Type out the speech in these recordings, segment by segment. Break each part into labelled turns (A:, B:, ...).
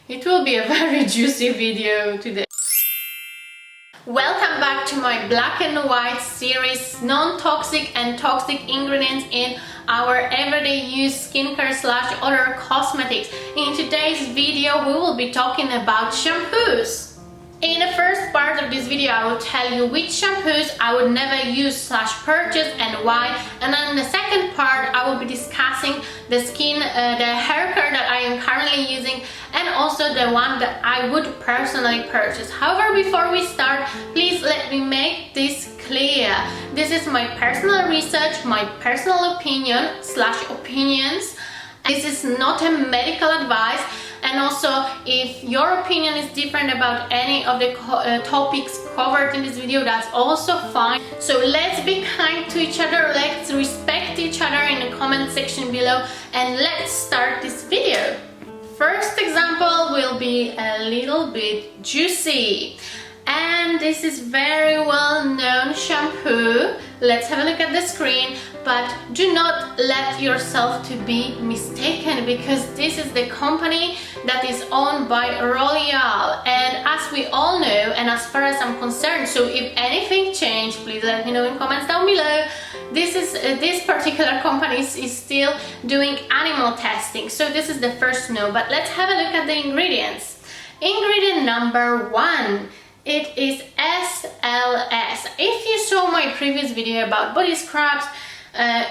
A: It will be a very juicy video today. Welcome back to my black and white series, non-toxic and toxic ingredients in our everyday use skincare / other cosmetics. In today's video we will be talking about shampoos. In the first part of this video I will tell you which shampoos I would never use / purchase and why, and then in the second part I will be discussing the hair care that I am currently using and also the one that I would personally purchase. However, before we start, please let me make this clear. This is my personal research, my personal opinion / opinions. This is not a medical advice, and also if your opinion is different about any of the topics covered in this video, that's also fine. So let's be kind to each other, let's respect each other in the comment section below, and let's start this video. First example will be a little bit juicy, and this is very well known shampoo. Let's have a look at the screen, but do not let yourself to be mistaken, because this is the company that is owned by L'Oreal, and as we all know, and as far as I'm concerned, so if anything changed, please let me know in comments down below. This particular company is still doing animal testing, so this is the first no. But let's have a look at the ingredients. Ingredient number 1. It is SLS. If you saw my previous video about body scrubs,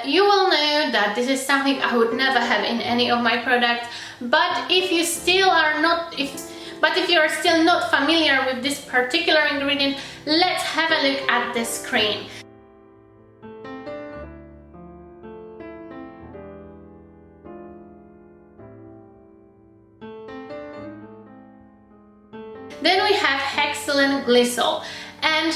A: you will know that this is something I would never have in any of my products. But if you are still not familiar with this particular ingredient, let's have a look at the screen. Then we have hexylene glycol, and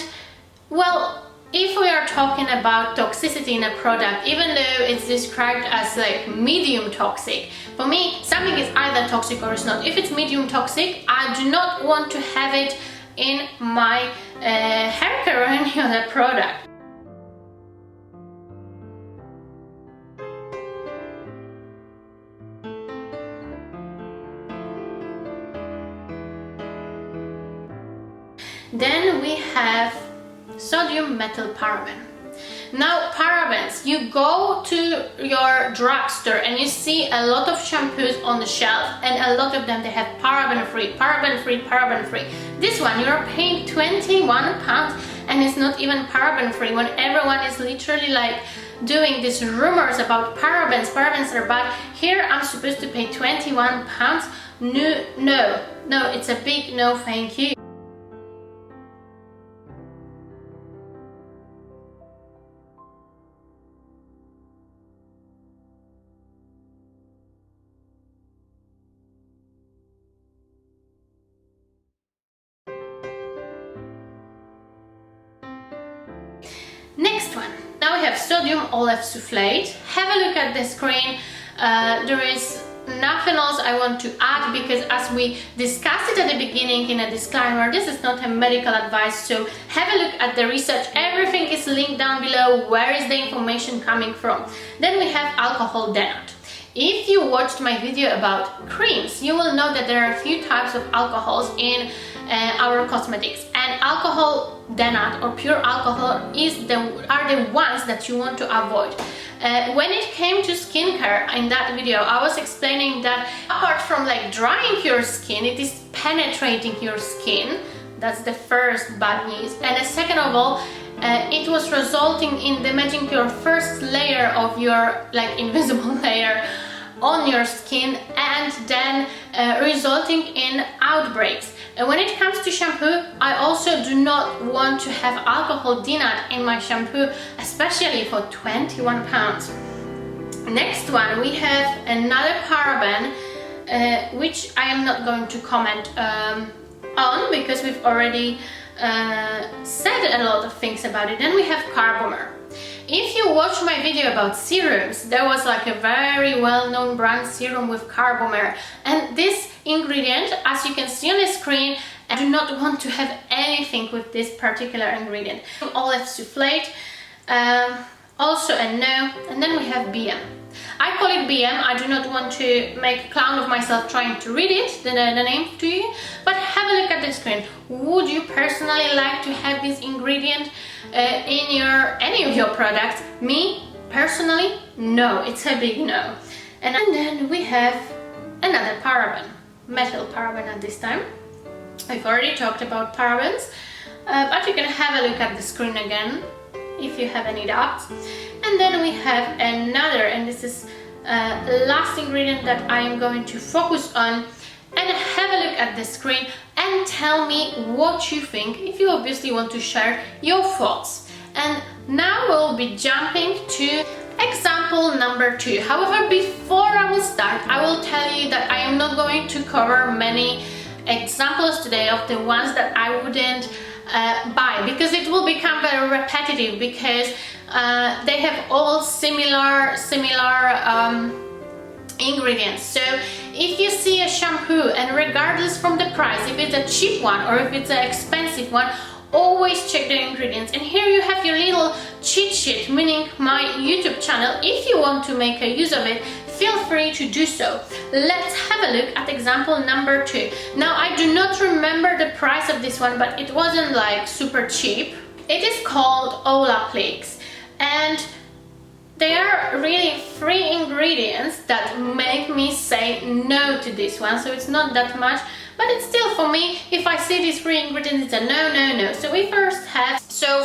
A: well, if we are talking about toxicity in a product, even though it's described as like medium toxic, for me something is either toxic or it's not. If it's medium toxic, I do not want to have it in my hair care or any other product. Then we have sodium methylparaben. Now, parabens, you go to your drugstore and you see a lot of shampoos on the shelf, and a lot of them they have paraben free, paraben free, paraben free. This one you're paying £21 and it's not even paraben free, when everyone is literally like doing these rumors about parabens are bad. Here I'm supposed to pay £21. No, it's a big no, thank you. Next one. Now we have sodium olefsulfate. Have a look at the screen. There is nothing else I want to add, because as we discussed it at the beginning in a disclaimer, this is not a medical advice, so have a look at the research. Everything is linked down below. Where is the information coming from? Then we have alcohol denat. If you watched my video about creams, you will know that there are a few types of alcohols in our cosmetics, and alcohol denat or pure alcohol are the ones that you want to avoid. When it came to skincare, in that video I was explaining that apart from like drying your skin, it is penetrating your skin. That's the first bad news, and the second of all, it was resulting in damaging your first layer of your like invisible layer on your skin, and then resulting in outbreaks. And when it comes to shampoo, I also do not want to have alcohol denat in my shampoo, especially for £21. Next one, we have another paraben, which I am not going to comment on, because we've already said a lot of things about it. Then we have carbomer. If you watch my video about serums, there was like a very well-known brand serum with carbomer, and this ingredient, as you can see on the screen, I do not want to have anything with this particular ingredient. Olefsulfate, also a no. And then we have BM. I call it BM. I do not want to make a clown of myself trying to read it, the name to you, but have a look at the screen. Would you personally like to have this ingredient in any of your products? Me, personally, no. It's a big no. And then we have another paraben, methyl paraben at this time. I've already talked about parabens, but you can have a look at the screen again if you have any doubts. And then we have another, and this is the last ingredient that I am going to focus on. And have a look at the screen and tell me what you think, if you obviously want to share your thoughts. And now we'll be jumping to example number 2. However, before I will start, I will tell you that I am not going to cover many examples today of the ones that I wouldn't buy, because it will become very repetitive, because they have all similar ingredients. So if you see a shampoo, and regardless from the price, if it's a cheap one or if it's an expensive one, always check the ingredients. And here you have your little cheat sheet, meaning my YouTube channel. If you want to make a use of it, feel free to do so. Let's have a look at example number 2. Now, I do not remember the price of this one, but it wasn't like super cheap. It is called olaplex, and they are really 3 ingredients that make me say no to this one. So it's not that much, but it's still, for me, if I see these 3 ingredients, it's a no. So we first have,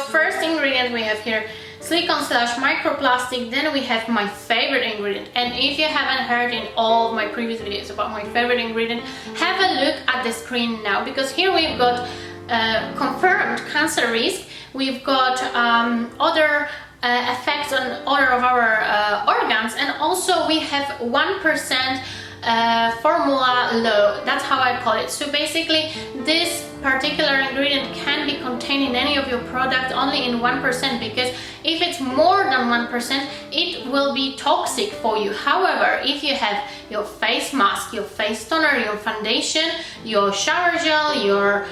A: first ingredient we have here, silicone / microplastic. Then we have my favorite ingredient, and if you haven't heard in all of my previous videos about my favorite ingredient, have a look at the screen now, because here we've got confirmed cancer risk, we've got other effects on other of our organs, and also we have 1% formula low. That's how I call it. So basically, this particular ingredient can be contained in any of your products only in 1%, because if it's more than 1%, it will be toxic for you. However, if you have your face mask, your face toner, your foundation, your shower gel, your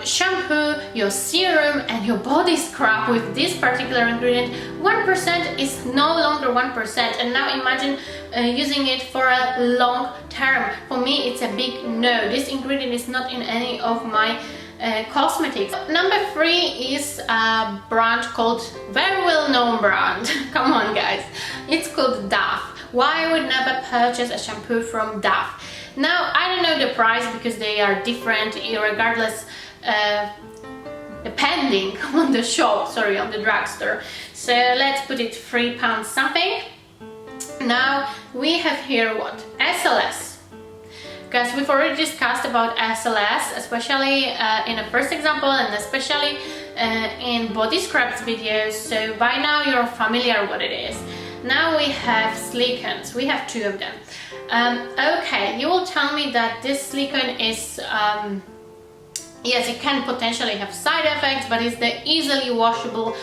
A: shampoo, your serum, and your body scrub with this particular ingredient, 1% is no longer 1%. And now imagine using it for a long term. For me, it's a big no. This ingredient is not in any of my cosmetics. Number 3 is a brand called, very well known brand. Come on guys, it's called Dove. Why I would never purchase a shampoo from Dove? Now, I don't know the price, because they are different regardless, depending on the shop, on the drugstore. So let's put it £3 something. Now we have here what? SLS. Because we've already discussed about SLS, especially in the first example, and especially in body scrubs videos. So by now you're familiar what it is. Now we have silicones. We have 2 of them. Okay, you will tell me that this silicone is, yes, it can potentially have side effects, but it's the easily washable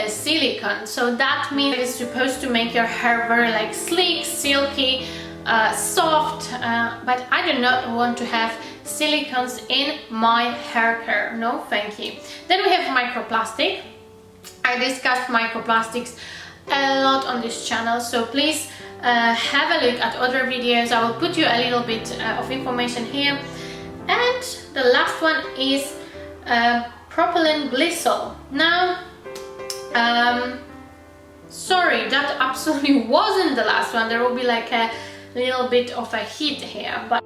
A: silicone. So that means it's supposed to make your hair very like sleek, silky, soft, but I do not want to have silicones in my hair care. No, thank you. Then we have microplastic. I discussed microplastics a lot on this channel, so please have a look at other videos. I will put you a little bit of information here. And the last one is propylene glycol. Now, sorry, that absolutely wasn't the last one. There will be like a little bit of a hint here, but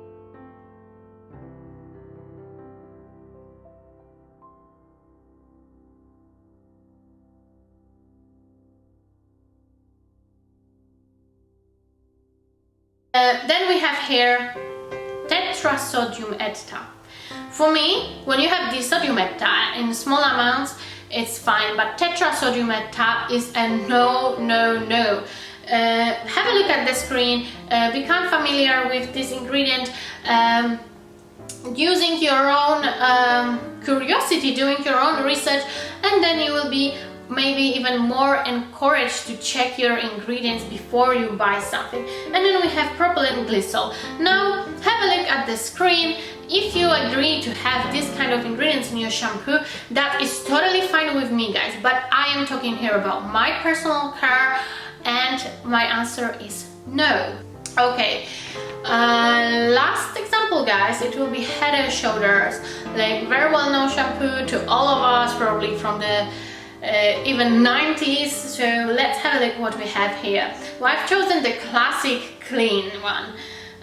A: then we have here tetrasodium eta. For me, when you have disodium eta in small amounts, it's fine, but tetrasodium eta is a no. Have a look at the screen, become familiar with this ingredient, using your own curiosity, doing your own research, and then you will be maybe even more encouraged to check your ingredients before you buy something. And then we have propylene glycol. Now have a look at the screen. If you agree to have this kind of ingredients in your shampoo, that is totally fine with me, guys, but I am talking here about my personal care And my answer is no. Okay, last example, guys, it will be Head and Shoulders, like very well known shampoo to all of us, probably from the even 90s. So let's have a look what we have here. Well, I've chosen the classic clean one.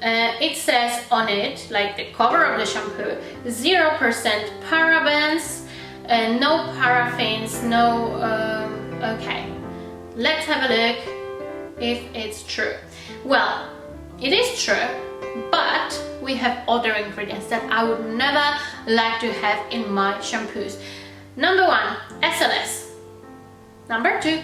A: It says on it, like the cover of the shampoo, 0% parabens, no paraffins, no... okay, let's have a look if it's true. Well, it is true, but we have other ingredients that I would never like to have in my shampoos. Number 1, SLS. Number 2,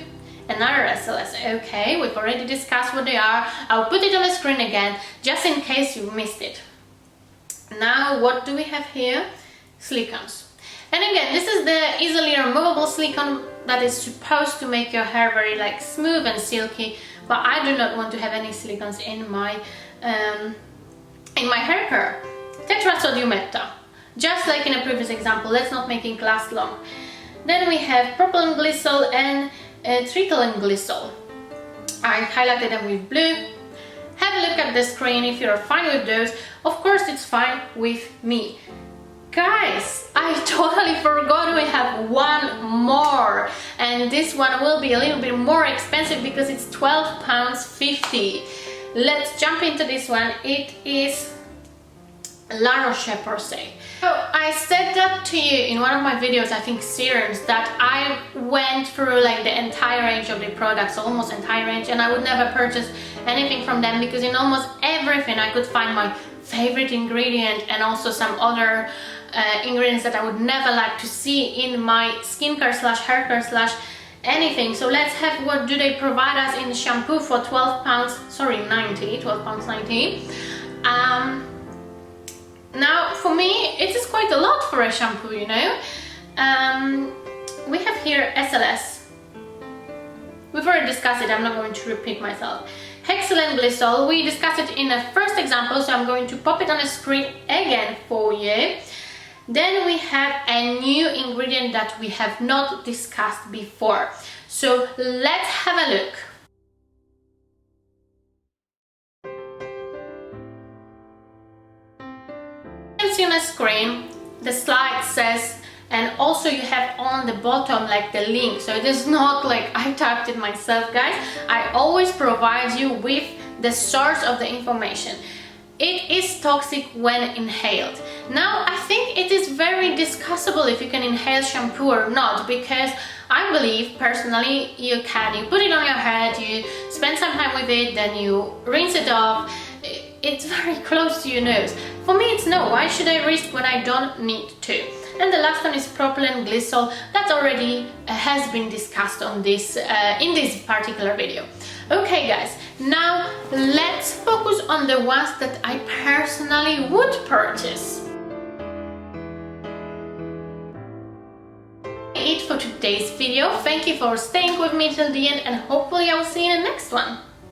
A: another SLS. Okay, we've already discussed what they are. I'll put it on the screen again, just in case you missed it. Now, what do we have here? Silicones. And again, this is the easily removable silicone that is supposed to make your hair very like smooth and silky, but I do not want to have any silicones in my hair care. Tetrasodium meta. Just like in a previous example, let's not make it last long. Then we have propylene glycol and tritylene glycol. I highlighted them with blue. Have a look at the screen if you're fine with those. Of course, it's fine with me. Guys, I totally forgot we have one more, and this one will be a little bit more expensive because it's £12.50. Let's jump into this one. It is La Roche Porsay. So I said that to you in one of my videos, I think serums, that I went through like the entire range of the products, almost entire range, and I would never purchase anything from them because in almost everything I could find my favorite ingredient and also some other ingredients that I would never like to see in my skincare slash hair care slash anything. So let's have what do they provide us in shampoo for £12.90. Now for me it is quite a lot for a shampoo, you know. We have here SLS. We've already discussed it, I'm not going to repeat myself. Hexylene glycol, we discussed it in the first example, so I'm going to pop it on the screen again for you. Then we have a new ingredient that we have not discussed before. So let's have a look. You can see on the screen, the slide says, and also you have on the bottom like the link. So it is not like I typed it myself, guys. I always provide you with the source of the information. It is toxic when inhaled. Now, I think it is very discussable if you can inhale shampoo or not, because I believe personally you can. You put it on your head, you spend some time with it, then you rinse it off. It's very close to your nose. For me, it's no. Why should I risk when I don't need to? And the last one is propylene glycol. That already has been discussed on this in this particular video. Okay, guys, now let's focus on the ones that I personally would purchase. That's it for today's video. Thank you for staying with me till the end, and hopefully I will see you in the next one.